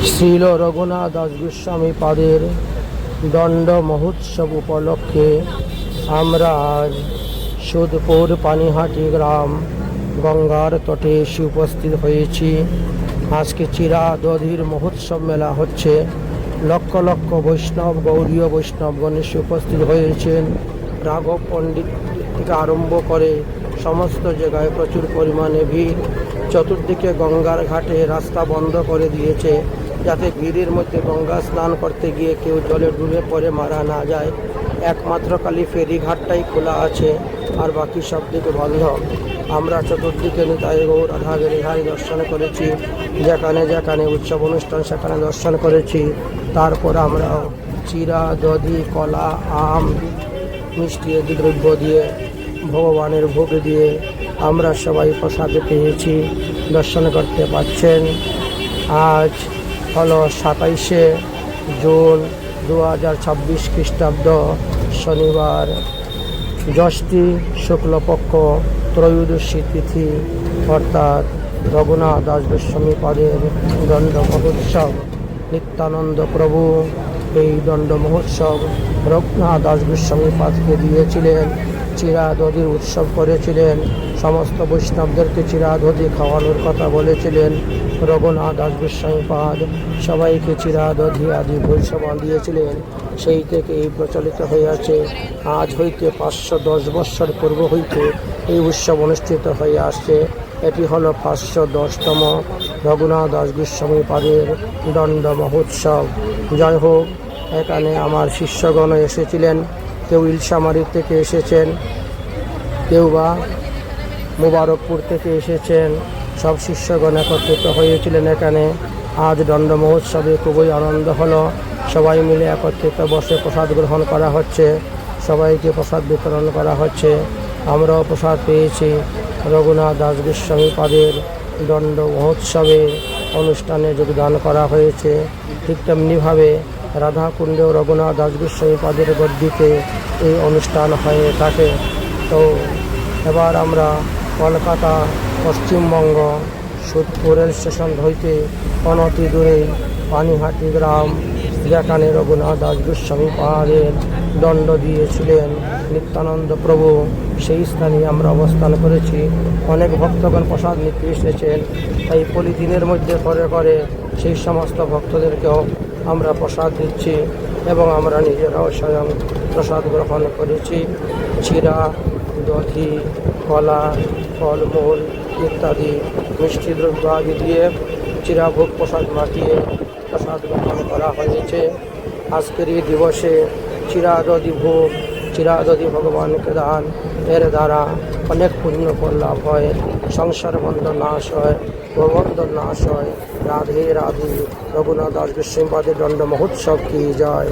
শ্রীল রঘুনাথ দাস গোস্বামী পাদের দণ্ড মহোৎসব উপলক্ষে আমরা আজ সুদপুর পানিহাটি গ্রাম গঙ্গার তটে এসে উপস্থিত হয়েছি। আজকে চিরাদধির মহোৎসব মেলা হচ্ছে। লক্ষ লক্ষ বৈষ্ণব, গৌরীয় বৈষ্ণবগণ এসে উপস্থিত হয়েছেন। রাঘব পণ্ডিত থেকে আরম্ভ করে সমস্ত জায়গায় প্রচুর পরিমাণে ভিড়। চতুর্দিকে গঙ্গার ঘাটে রাস্তা বন্ধ করে দিয়েছে, যাতে ভিড়ের মধ্যে গঙ্গা স্নান করতে গিয়ে কেউ জলে ডুবে পড়ে মারা না যায়। একমাত্র খালি ফেরিঘাটটাই খোলা আছে, আর বাকি সব দিকে বন্ধ। আমরা চতুর্দিকে নিতাই গৌর রাধা গিরিধারী দর্শন করেছি। যেখানে যেখানে উৎসব অনুষ্ঠান সেখানে দর্শন করেছি। তারপর আমরা চিরা, দধি, কলা, আম, মিষ্টি আদি দ্রব্য দিয়ে ভগবানের ভোগ দিয়ে আমরা সবাই প্রসাদ পেয়েছি, দর্শন করতে পারছেন। আজ হলো 27শে জুন 2026 খ্রিস্টাব্দ, শনিবার, জ্যৈষ্ঠী শুক্লপক্ষ ত্রয়োদশী তিথি, অর্থাৎ রঘুনাথ দাস গোস্বামী পাদের দণ্ড মহোৎসব। নিত্যানন্দ প্রভু এই দণ্ড মহোৎসব রঘুনাথ দাস গোস্বামী পাদকে দিয়েছিলেন। চিরাদধির উৎসব করেছিলেন। সমস্ত বৈষ্ণবদেরকে চিরাদধি খাওয়ানোর কথা বলেছিলেন রঘুনাথ দাস গোস্বামী পাদ। সবাইকে চিরাদধি আদি ভৈষবা দিয়েছিলেন। সেই থেকে এই প্রচলিত হয়ে আছে। আজ হইতে 510 বৎসর পূর্ব হইতে এই উৎসব অনুষ্ঠিত হয়ে আসছে। এটি হলো 510তম রঘুনাথ দাস গোস্বামী পাদের দণ্ড মহোৎসব। যাই হোক, এখানে আমার শিষ্যগণ এসেছিলেন। কেউ ইলশামারি থেকে এসেছেন, কেউ বা মুবারকপুর থেকে এসেছেন। সব শিষ্যগণ একত্রিত হয়েছিলেন এখানে। আজ দণ্ড মহোৎসবে খুবই আনন্দ হলো। সবাই মিলে একত্রিত বসে প্রসাদ গ্রহণ করা হচ্ছে, সবাইকে প্রসাদ বিতরণ করা হচ্ছে। আমরাও প্রসাদ পেয়েছি। রঘুনাথ দাস গোস্বামী পাদের দণ্ড মহোৎসবে অনুষ্ঠানে যোগদান করা হয়েছে। ঠিক তেমনিভাবে রাধাকুণ্ডেও রঘুনাথ দাস গোস্বামী পাদের গদ্দিতে এই অনুষ্ঠান হয়ে থাকে। তো এবার আমরা কলকাতা, পশ্চিমবঙ্গ, সুদপুর রেল স্টেশন হইতে অনতি দূরে পানিহাটি গ্রাম, যেখানে রঘুনাথ দাস গোস্বামী পাদের দণ্ড দিয়েছিলেন নিত্যানন্দ প্রভু, সেই স্থানে আমরা অবস্থান করেছি। অনেক ভক্তগণ প্রসাদ নিতে এসেছেন। তাই পলিথিনের মধ্যে করে করে সেই সমস্ত ভক্তদেরকেও আমরা প্রসাদ দিচ্ছি এবং আমরা নিজেরাও স্বয়ং প্রসাদ গ্রহণ করেছি। চিরা, দধি, কলা, ফলমূল ইত্যাদি মিষ্টি দ্রব্য আদি দিয়ে চিরাভোগ প্রসাদ মাখিয়ে প্রসাদ গ্রহণ করা হয়েছে। আজকের এই দিবসে চিরাদধি ভোগ, চিরাদধি ভগবানকে দান, এর দ্বারা অনেক পুণ্য লাভ হয়, সংসার বন্ধন নাশ হয়, ভবন্ধন নাশ হয়। রাধে রাধে। রঘুনাথ দাস গোস্বামী পাদের দণ্ড মহোৎসব কি জয়।